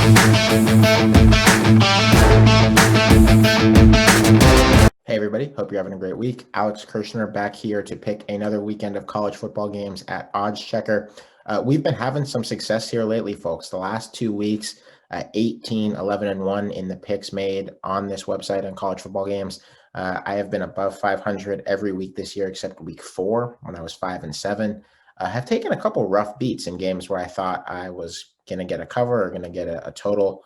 Hey everybody, hope you're having a great week. Alex Kirshner back here to pick another weekend of college football games at Odds Checker. We've been having some success here lately, folks. The last 2 weeks, 18, 11, and 1 in the picks made on this website on college football games. I have been above 500 every week this year except week 4 when I was 5 and 7. I have taken a couple rough beats in games where I thought I was going to get a cover or going to get a total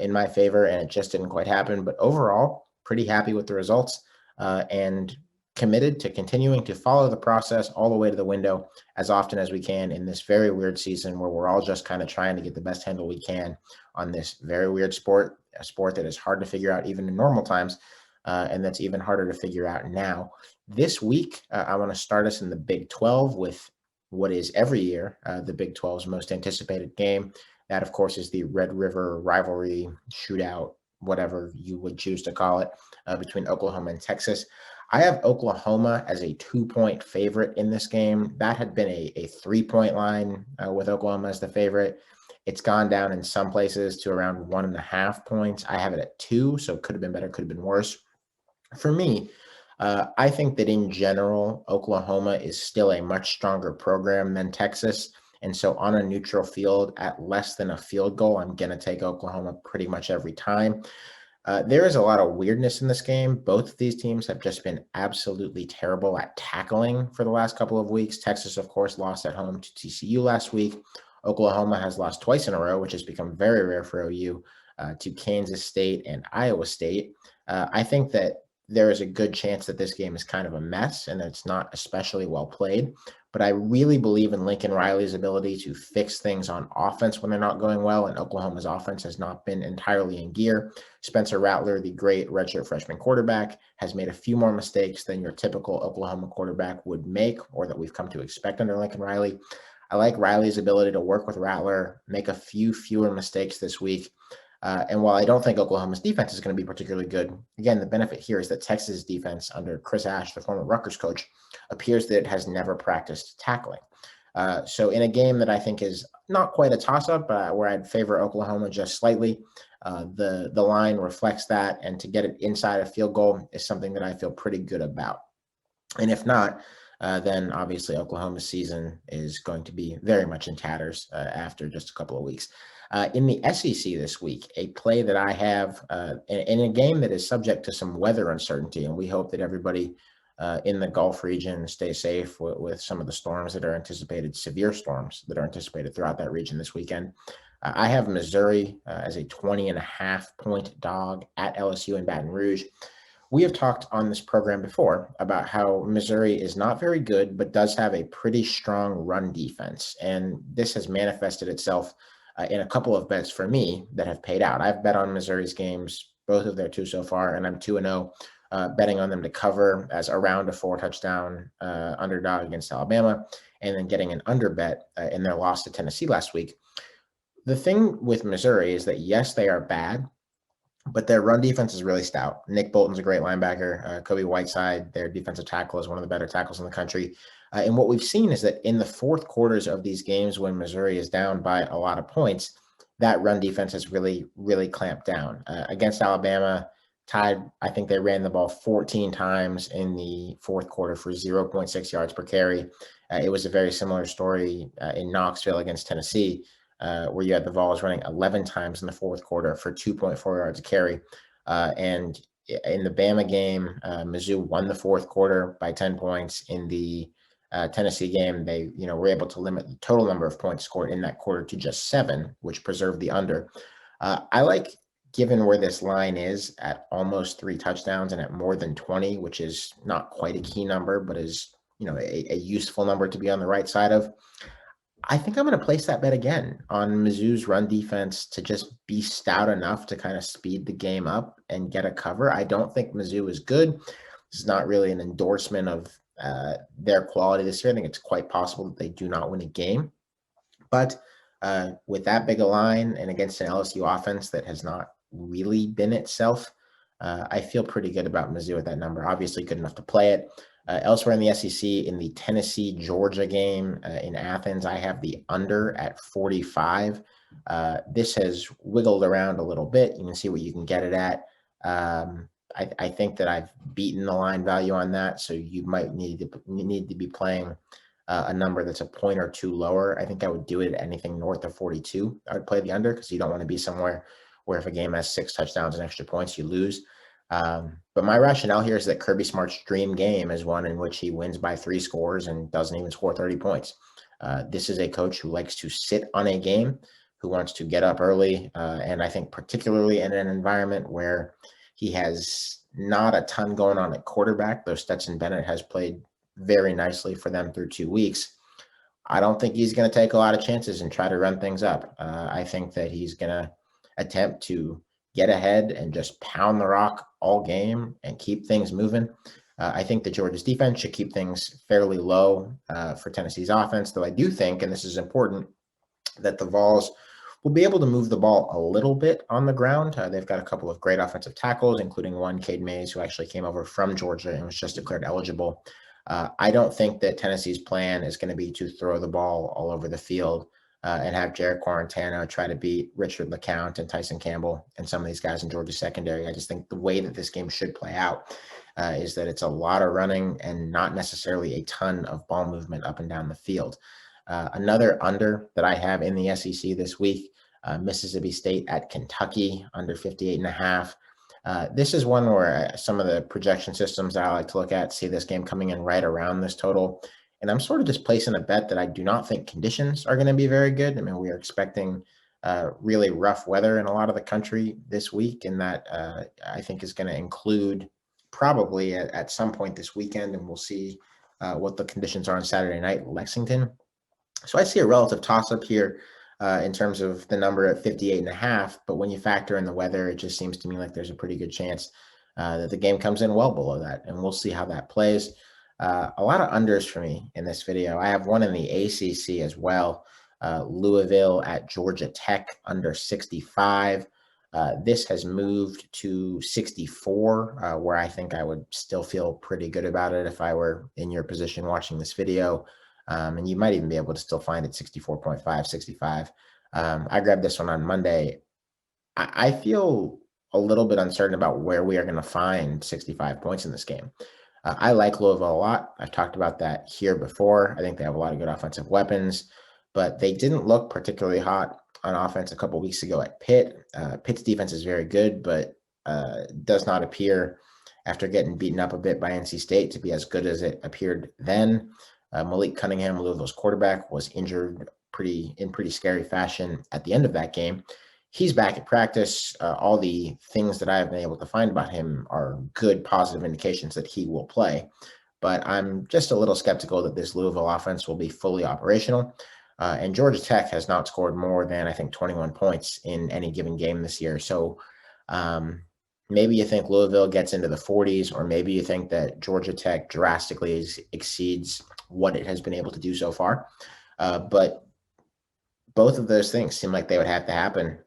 in my favor, and it just didn't quite happen. But overall, pretty happy with the results and committed to continuing to follow the process all the way to the window as often as we can in this very weird season where we're all just kind of trying to get the best handle we can on this very weird sport, a sport that is hard to figure out even in normal times, and that's even harder to figure out now. This week, I want to start us in the Big 12 with what is every year the Big 12's most anticipated game. That, of course, is the Red River rivalry shootout, whatever you would choose to call it, between Oklahoma and Texas. I have Oklahoma as a 2-point favorite in this game. That had been a 3-point line with Oklahoma as the favorite. It's gone down in some places to around 1.5 points. I have it at 2, so it could have been better, could have been worse. For me, I think that in general, Oklahoma is still a much stronger program than Texas. And so on a neutral field at less than a field goal, I'm going to take Oklahoma pretty much every time. There is a lot of weirdness in this game. Both of these teams have just been absolutely terrible at tackling for the last couple of weeks. Texas, of course, lost at home to TCU last week. Oklahoma has lost twice in a row, which has become very rare for OU, to Kansas State and Iowa State. I think that there is a good chance that this game is kind of a mess and it's not especially well played. But I really believe in Lincoln Riley's ability to fix things on offense when they're not going well, and Oklahoma's offense has not been entirely in gear. Spencer Rattler, the great redshirt freshman quarterback, has made a few more mistakes than your typical Oklahoma quarterback would make or that we've come to expect under Lincoln Riley. I like Riley's ability to work with Rattler, make a few fewer mistakes this week. And while I don't think Oklahoma's defense is going to be particularly good, again, the benefit here is that Texas' defense under Chris Ash, the former Rutgers coach, appears that it has never practiced tackling. So in a game that I think is not quite a toss-up, where I'd favor Oklahoma just slightly, the line reflects that, and to get it inside a field goal is something that I feel pretty good about. And if not, then obviously Oklahoma's season is going to be very much in tatters after just a couple of weeks. In the SEC this week, a play that I have in a game that is subject to some weather uncertainty, and we hope that everybody in the Gulf region stay safe with some of the storms that are anticipated, severe storms that are anticipated throughout that region this weekend. I have Missouri as a 20.5-point dog at LSU in Baton Rouge. We have talked on this program before about how Missouri is not very good, but does have a pretty strong run defense. And this has manifested itself in a couple of bets for me that have paid out. I've bet on Missouri's games, both of their 2 so far, and I'm 2-0, betting on them to cover as around a 4-touchdown underdog against Alabama, and then getting an under bet in their loss to Tennessee last week. The thing with Missouri is that, yes, they are bad, but their run defense is really stout. Nick Bolton's a great linebacker. Kobe Whiteside, their defensive tackle, is one of the better tackles in the country. And what we've seen is that in the fourth quarters of these games when Missouri is down by a lot of points, that run defense has really, really clamped down. Against Alabama, Tide, I think they ran the ball 14 times in the fourth quarter for 0.6 yards per carry. It was a very similar story in Knoxville against Tennessee, where you had the Vols running 11 times in the fourth quarter for 2.4 yards a carry. And in the Bama game, Mizzou won the fourth quarter by 10 points. In the Tennessee game, they were able to limit the total number of points scored in that quarter to just 7, which preserved the under. I like, given where this line is at almost 3 touchdowns and at more than 20, which is not quite a key number, but is a useful number to be on the right side of. I think I'm going to place that bet again on Mizzou's run defense to just be stout enough to kind of speed the game up and get a cover. I don't think Mizzou is good. This is not really an endorsement of their quality this year. I think it's quite possible that they do not win a game. But with that big a line and against an LSU offense that has not really been itself, I feel pretty good about Mizzou at that number. Obviously good enough to play it. Elsewhere in the SEC, in the Tennessee-Georgia game in Athens, I have the under at 45. This has wiggled around a little bit. You can see what you can get it at. I think that I've beaten the line value on that, so you might need to be playing a number that's a point or two lower. I think I would do it at anything north of 42. I would play the under because you don't want to be somewhere where if a game has 6 touchdowns and extra points, you lose. But my rationale here is that Kirby Smart's dream game is one in which he wins by 3 scores and doesn't even score 30 points. This is a coach who likes to sit on a game, who wants to get up early, and I think particularly in an environment where he has not a ton going on at quarterback, though Stetson Bennett has played very nicely for them through 2 weeks. I don't think he's going to take a lot of chances and try to run things up. I think that he's going to attempt to get ahead and just pound the rock all game and keep things moving. I think that Georgia's defense should keep things fairly low for Tennessee's offense, though I do think, and this is important, that the Vols will be able to move the ball a little bit on the ground. They've got a couple of great offensive tackles, including one, Cade Mays, who actually came over from Georgia and was just declared eligible. I don't think that Tennessee's plan is going to be to throw the ball all over the field and have Jarrett Quarantano try to beat Richard LeCount and Tyson Campbell and some of these guys in Georgia's secondary. I just think the way that this game should play out is that it's a lot of running and not necessarily a ton of ball movement up and down the field. Another under that I have in the SEC this week, Mississippi State at Kentucky, under 58.5. This is one where some of the projection systems that I like to look at see this game coming in right around this total. And I'm sort of just placing a bet that I do not think conditions are going to be very good. I mean, we are expecting really rough weather in a lot of the country this week, and that I think is going to include probably at some point this weekend, and we'll see what the conditions are on Saturday night in Lexington. So I see a relative toss-up here in terms of the number at 58.5, but when you factor in the weather, it just seems to me like there's a pretty good chance that the game comes in well below that, and we'll see how that plays. A lot of unders for me in this video. I have one in the ACC as well. Louisville at Georgia Tech, under 65. This has moved to 64, where I think I would still feel pretty good about it if I were in your position watching this video. And you might even be able to still find it 64.5, 65. I grabbed this one on Monday. I feel a little bit uncertain about where we are going to find 65 points in this game. I like Louisville a lot. I've talked about that here before. I think they have a lot of good offensive weapons, but they didn't look particularly hot on offense a couple of weeks ago at Pitt. Pitt's defense is very good, but does not appear, after getting beaten up a bit by NC State, to be as good as it appeared then. Malik Cunningham, Louisville's quarterback, was injured in pretty scary fashion at the end of that game. He's back at practice. All the things that I have been able to find about him are good, positive indications that he will play. But I'm just a little skeptical that this Louisville offense will be fully operational. And Georgia Tech has not scored more than, I think, 21 points in any given game this year. So maybe you think Louisville gets into the 40s, or maybe you think that Georgia Tech drastically exceeds what it has been able to do so far. But both of those things seem like they would have to happen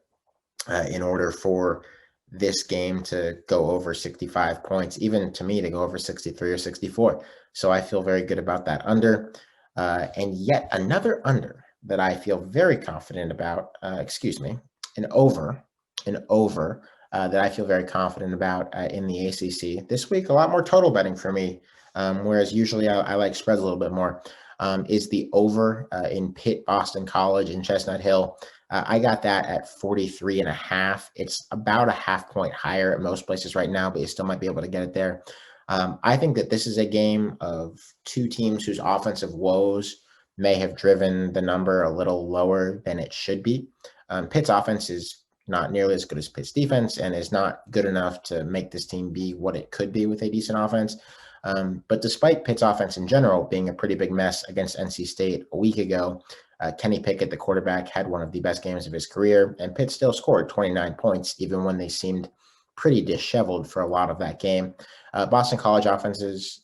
in order for this game to go over 65 points, even to me to go over 63 or 64. So I feel very good about that under. And yet another under that I feel very confident about, an over that I feel very confident about in the ACC. This week, a lot more total betting for me, whereas usually I like spreads a little bit more, is the over in Pitt, Boston College, and Chestnut Hill. I got that at 43.5. It's about a half point higher at most places right now, but you still might be able to get it there. I think that this is a game of two teams whose offensive woes may have driven the number a little lower than it should be. Pitt's offense is not nearly as good as Pitt's defense and is not good enough to make this team be what it could be with a decent offense. But despite Pitt's offense in general being a pretty big mess against NC State a week ago, Kenny Pickett, the quarterback, had one of the best games of his career, and Pitt still scored 29 points, even when they seemed pretty disheveled for a lot of that game. Boston College's offense is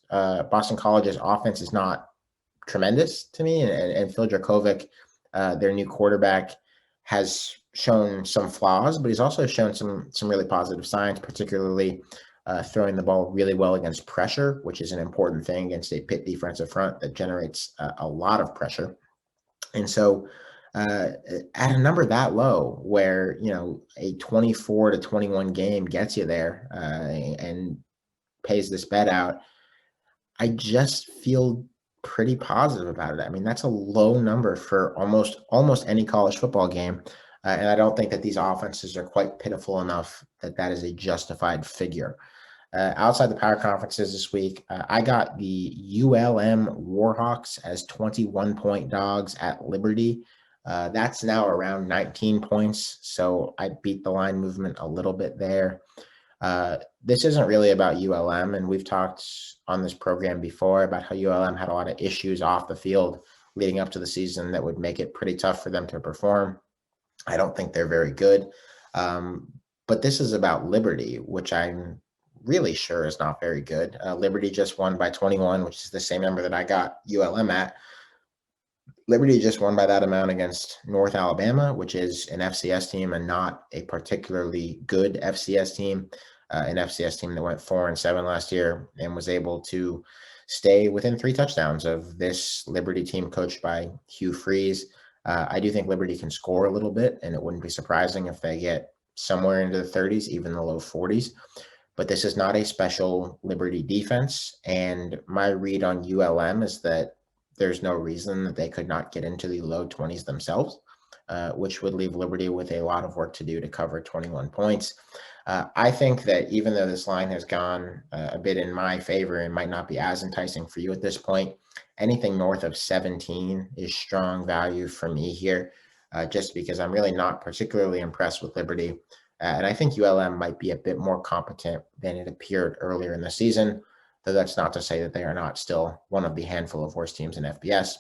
not tremendous to me, and Phil Dracovic, their new quarterback, has shown some flaws, but he's also shown some really positive signs, particularly throwing the ball really well against pressure, which is an important thing against a Pitt defensive front that generates a lot of pressure. And so uh, at a number that low where, a 24-21 game gets you there, and pays this bet out, I just feel pretty positive about it. I mean, that's a low number for almost any college football game, and I don't think that these offenses are quite pitiful enough that that is a justified figure. Outside the power conferences this week, I got the ULM Warhawks as 21-point dogs at Liberty. That's now around 19 points, so I beat the line movement a little bit there. This isn't really about ULM, and we've talked on this program before about how ULM had a lot of issues off the field leading up to the season that would make it pretty tough for them to perform. I don't think they're very good. But this is about Liberty, which I'm really sure is not very good. Liberty just won by 21, which is the same number that I got ULM at. Liberty just won by that amount against North Alabama, which is an FCS team and not a particularly good FCS team. An FCS team that went 4-7 last year and was able to stay within 3 touchdowns of this Liberty team coached by Hugh Freeze. I do think Liberty can score a little bit, and it wouldn't be surprising if they get somewhere into the 30s, even the low 40s. But this is not a special Liberty defense. And my read on ULM is that there's no reason that they could not get into the low 20s themselves, which would leave Liberty with a lot of work to do to cover 21 points. I think that even though this line has gone a bit in my favor and might not be as enticing for you at this point, anything north of 17 is strong value for me here, just because I'm really not particularly impressed with Liberty. And I think ULM might be a bit more competent than it appeared earlier in the season, though that's not to say that they are not still one of the handful of worst teams in FBS.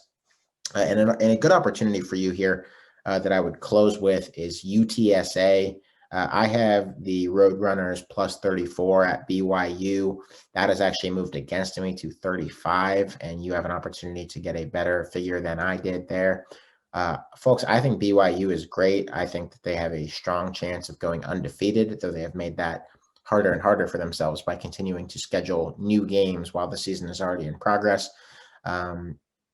And a good opportunity for you here that I would close with is UTSA. I have the Roadrunners plus 34 at BYU. That has actually moved against me to 35, and you have an opportunity to get a better figure than I did there. Folks, I think BYU is great. I think that they have a strong chance of going undefeated, though they have made that harder and harder for themselves by continuing to schedule new games while the season is already in progress.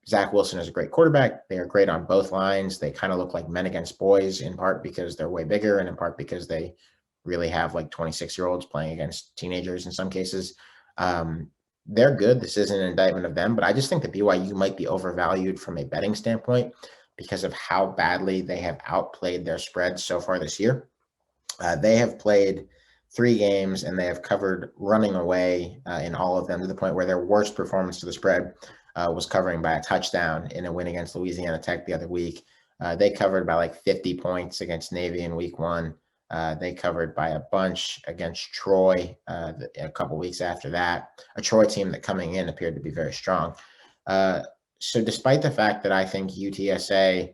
Zach Wilson is a great quarterback. They are great on both lines. They kind of look like men against boys, in part because they're way bigger and in part because they really have like 26-year-olds playing against teenagers in some cases. They're good. This isn't an indictment of them, but I just think that BYU might be overvalued from a betting standpoint because of how badly they have outplayed their spreads so far this year. They have played 3 games and they have covered running away in all of them, to the point where their worst performance to the spread was covering by a touchdown in a win against Louisiana Tech the other week. They covered by like 50 points against Navy in week 1. They covered by a bunch against Troy a couple weeks after that, a Troy team that coming in appeared to be very strong. So despite the fact that I think UTSA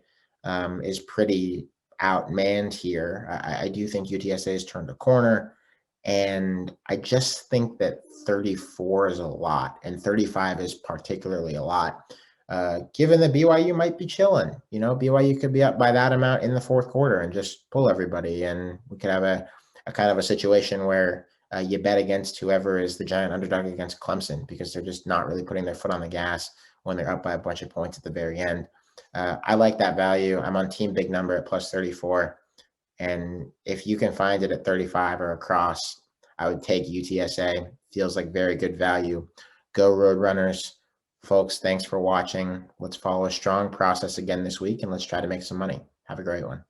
is pretty outmanned here, I do think UTSA has turned a corner. And I just think that 34 is a lot, and 35 is particularly a lot, given that BYU might be chilling. BYU could be up by that amount in the fourth quarter and just pull everybody, and we could have a kind of a situation where you bet against whoever is the giant underdog against Clemson, because they're just not really putting their foot on the gas when they're up by a bunch of points at the very end. I like that value. I'm on team big number at plus 34. And if you can find it at 35 or across, I would take UTSA. Feels like very good value. Go Roadrunners. Folks, thanks for watching. Let's follow a strong process again this week, and let's try to make some money. Have a great one.